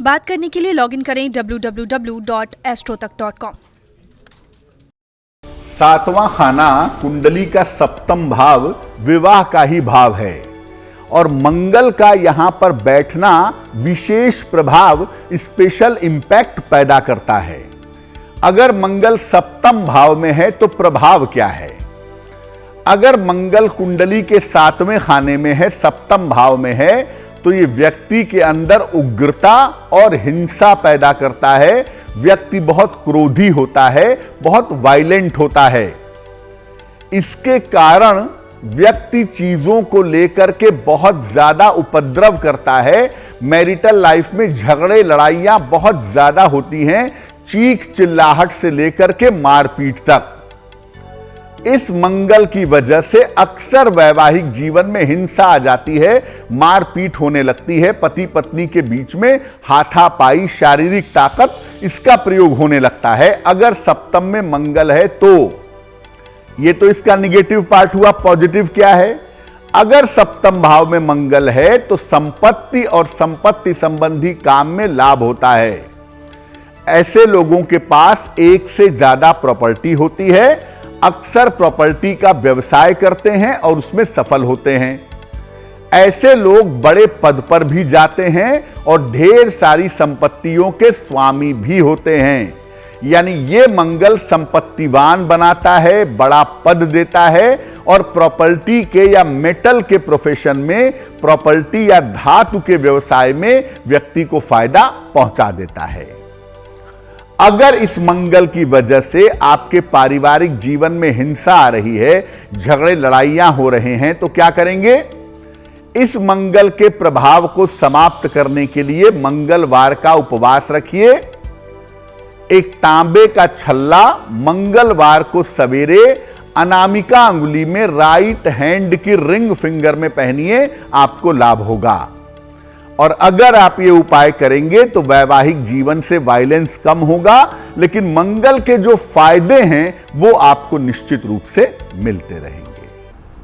बात करने के लिए लॉगिन करें www.astrotak.com। सातवां खाना कुंडली का सप्तम भाव विवाह का ही भाव है और मंगल का यहां पर बैठना विशेष प्रभाव, स्पेशल इंपैक्ट पैदा करता है। अगर मंगल सप्तम भाव में है तो प्रभाव क्या है? अगर मंगल कुंडली के सातवें खाने में है, सप्तम भाव में है, तो ये व्यक्ति के अंदर उग्रता और हिंसा पैदा करता है। व्यक्ति बहुत क्रोधी होता है, बहुत वायलेंट होता है। इसके कारण व्यक्ति चीजों को लेकर के बहुत ज्यादा उपद्रव करता है। मैरिटल लाइफ में झगड़े लड़ाइयां बहुत ज्यादा होती हैं, चीख चिल्लाहट से लेकर के मारपीट तक। इस मंगल की वजह से अक्सर वैवाहिक जीवन में हिंसा आ जाती है, मारपीट होने लगती है, पति पत्नी के बीच में हाथापाई, शारीरिक ताकत, इसका प्रयोग होने लगता है। अगर सप्तम में मंगल है तो ये तो इसका निगेटिव पार्ट हुआ। पॉजिटिव क्या है? अगर सप्तम भाव में मंगल है तो संपत्ति और संपत्ति संबंधी काम में लाभ होता है। ऐसे लोगों के पास एक से ज्यादा प्रॉपर्टी होती है, अक्सर प्रॉपर्टी का व्यवसाय करते हैं और उसमें सफल होते हैं। ऐसे लोग बड़े पद पर भी जाते हैं और ढेर सारी संपत्तियों के स्वामी भी होते हैं। यानी ये मंगल संपत्तिवान बनाता है, बड़ा पद देता है और प्रॉपर्टी के या मेटल के प्रोफेशन में, प्रॉपर्टी या धातु के व्यवसाय में व्यक्ति को फायदा पहुंचा देता है। अगर इस मंगल की वजह से आपके पारिवारिक जीवन में हिंसा आ रही है, झगड़े लड़ाइयां हो रहे हैं, तो क्या करेंगे? इस मंगल के प्रभाव को समाप्त करने के लिए मंगलवार का उपवास रखिए। एक तांबे का छल्ला मंगलवार को सवेरे अनामिका अंगुली में, राइट हैंड की रिंग फिंगर में पहनिए, आपको लाभ होगा। और अगर आप ये उपाय करेंगे तो वैवाहिक जीवन से वायलेंस कम होगा, लेकिन मंगल के जो फायदे हैं वो आपको निश्चित रूप से मिलते रहेंगे।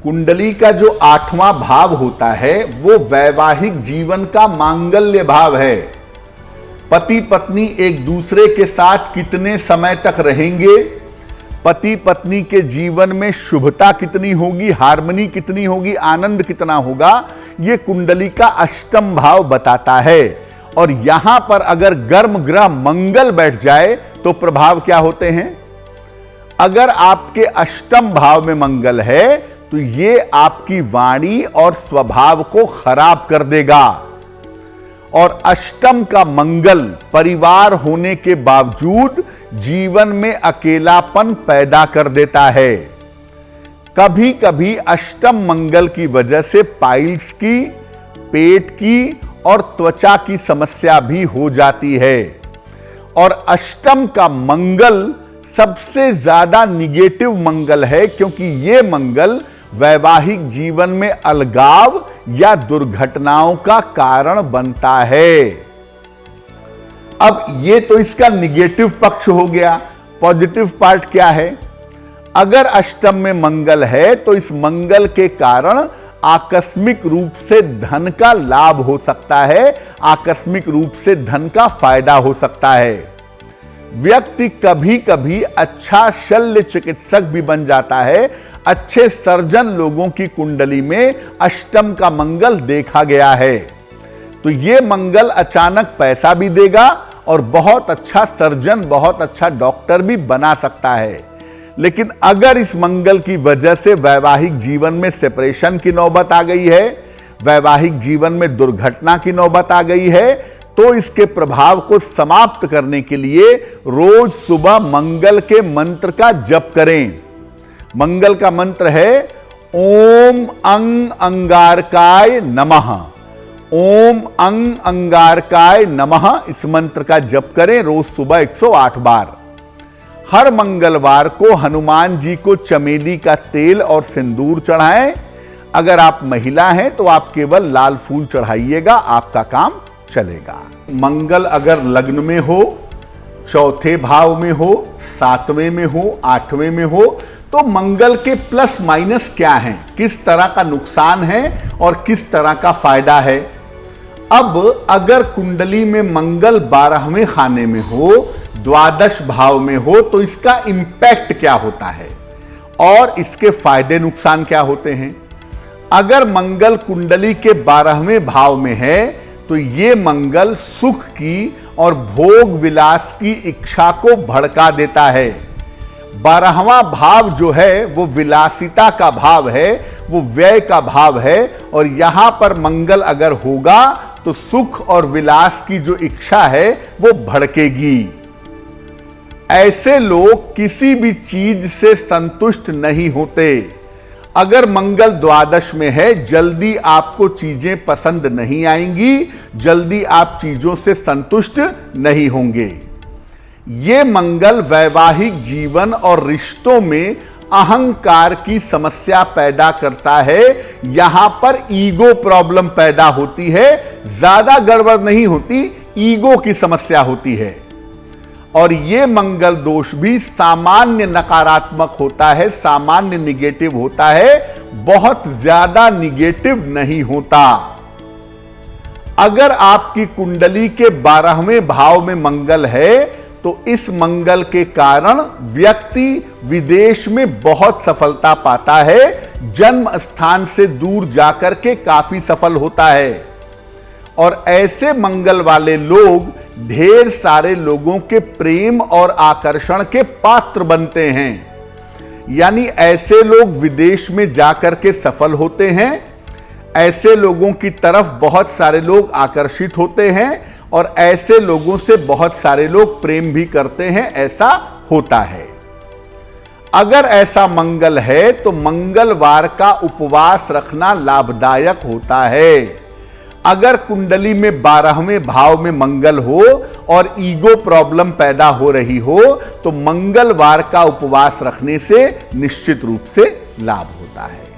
कुंडली का जो आठवां भाव होता है वो वैवाहिक जीवन का मांगल्य भाव है। पति पत्नी एक दूसरे के साथ कितने समय तक रहेंगे, पति पत्नी के जीवन में शुभता कितनी होगी, हार्मनी कितनी होगी, आनंद कितना होगा, यह कुंडली का अष्टम भाव बताता है। और यहां पर अगर गर्म ग्रह मंगल बैठ जाए तो प्रभाव क्या होते हैं? अगर आपके अष्टम भाव में मंगल है तो यह आपकी वाणी और स्वभाव को खराब कर देगा। और अष्टम का मंगल परिवार होने के बावजूद जीवन में अकेलापन पैदा कर देता है। कभी कभी अष्टम मंगल की वजह से पाइल्स की, पेट की और त्वचा की समस्या भी हो जाती है। और अष्टम का मंगल सबसे ज्यादा निगेटिव मंगल है, क्योंकि यह मंगल वैवाहिक जीवन में अलगाव या दुर्घटनाओं का कारण बनता है। अब ये तो इसका निगेटिव पक्ष हो गया। पॉजिटिव पार्ट क्या है? अगर अष्टम में मंगल है तो इस मंगल के कारण आकस्मिक रूप से धन का लाभ हो सकता है, आकस्मिक रूप से धन का फायदा हो सकता है। व्यक्ति कभी कभी अच्छा शल्य चिकित्सक भी बन जाता है। अच्छे सर्जन लोगों की कुंडली में अष्टम का मंगल देखा गया है। तो यह मंगल अचानक पैसा भी देगा और बहुत अच्छा सर्जन, बहुत अच्छा डॉक्टर भी बना सकता है। लेकिन अगर इस मंगल की वजह से वैवाहिक जीवन में सेपरेशन की नौबत आ गई है, वैवाहिक जीवन में दुर्घटना की नौबत आ गई है, तो इसके प्रभाव को समाप्त करने के लिए रोज सुबह मंगल के मंत्र का जप करें। मंगल का मंत्र है ओम अंग अंगारकाय नमः। ओम अंग अंगारकाय नमः, इस मंत्र का जप करें रोज सुबह 108 बार। हर मंगलवार को हनुमान जी को चमेली का तेल और सिंदूर चढ़ाएं। अगर आप महिला हैं तो आप केवल लाल फूल चढ़ाइएगा, आपका काम चलेगा। मंगल अगर लग्न में हो, चौथे भाव में हो, सातवें में हो, आठवें में हो, तो मंगल के प्लस माइनस क्या हैं, किस तरह का नुकसान है और किस तरह का फायदा है। अब अगर कुंडली में मंगल 12वें खाने में हो, द्वादश भाव में हो, तो इसका इंपैक्ट क्या होता है और इसके फायदे नुकसान क्या होते हैं। अगर मंगल कुंडली के 12वें भाव में है तो ये मंगल सुख की और भोग विलास की इच्छा को भड़का देता है। 12वां भाव जो है वो विलासिता का भाव है, वो व्यय का भाव है, और यहां पर मंगल अगर होगा तो सुख और विलास की जो इच्छा है वो भड़केगी। ऐसे लोग किसी भी चीज से संतुष्ट नहीं होते। अगर मंगल द्वादश में है, जल्दी आपको चीजें पसंद नहीं आएंगी, जल्दी आप चीजों से संतुष्ट नहीं होंगे। ये मंगल वैवाहिक जीवन और रिश्तों में अहंकार की समस्या पैदा करता है। यहां पर ईगो प्रॉब्लम पैदा होती है, ज्यादा गड़बड़ नहीं होती, ईगो की समस्या होती है। और ये मंगल दोष भी सामान्य नकारात्मक होता है, सामान्य निगेटिव होता है, बहुत ज्यादा निगेटिव नहीं होता। अगर आपकी कुंडली के 12वें भाव में मंगल है तो इस मंगल के कारण व्यक्ति विदेश में बहुत सफलता पाता है, जन्म स्थान से दूर जाकर के काफी सफल होता है। और ऐसे मंगल वाले लोग ढेर सारे लोगों के प्रेम और आकर्षण के पात्र बनते हैं। यानी ऐसे लोग विदेश में जाकर के सफल होते हैं, ऐसे लोगों की तरफ बहुत सारे लोग आकर्षित होते हैं और ऐसे लोगों से बहुत सारे लोग प्रेम भी करते हैं, ऐसा होता है। अगर ऐसा मंगल है तो मंगलवार का उपवास रखना लाभदायक होता है। अगर कुंडली में 12वें भाव में मंगल हो और ईगो प्रॉब्लम पैदा हो रही हो तो मंगलवार का उपवास रखने से निश्चित रूप से लाभ होता है।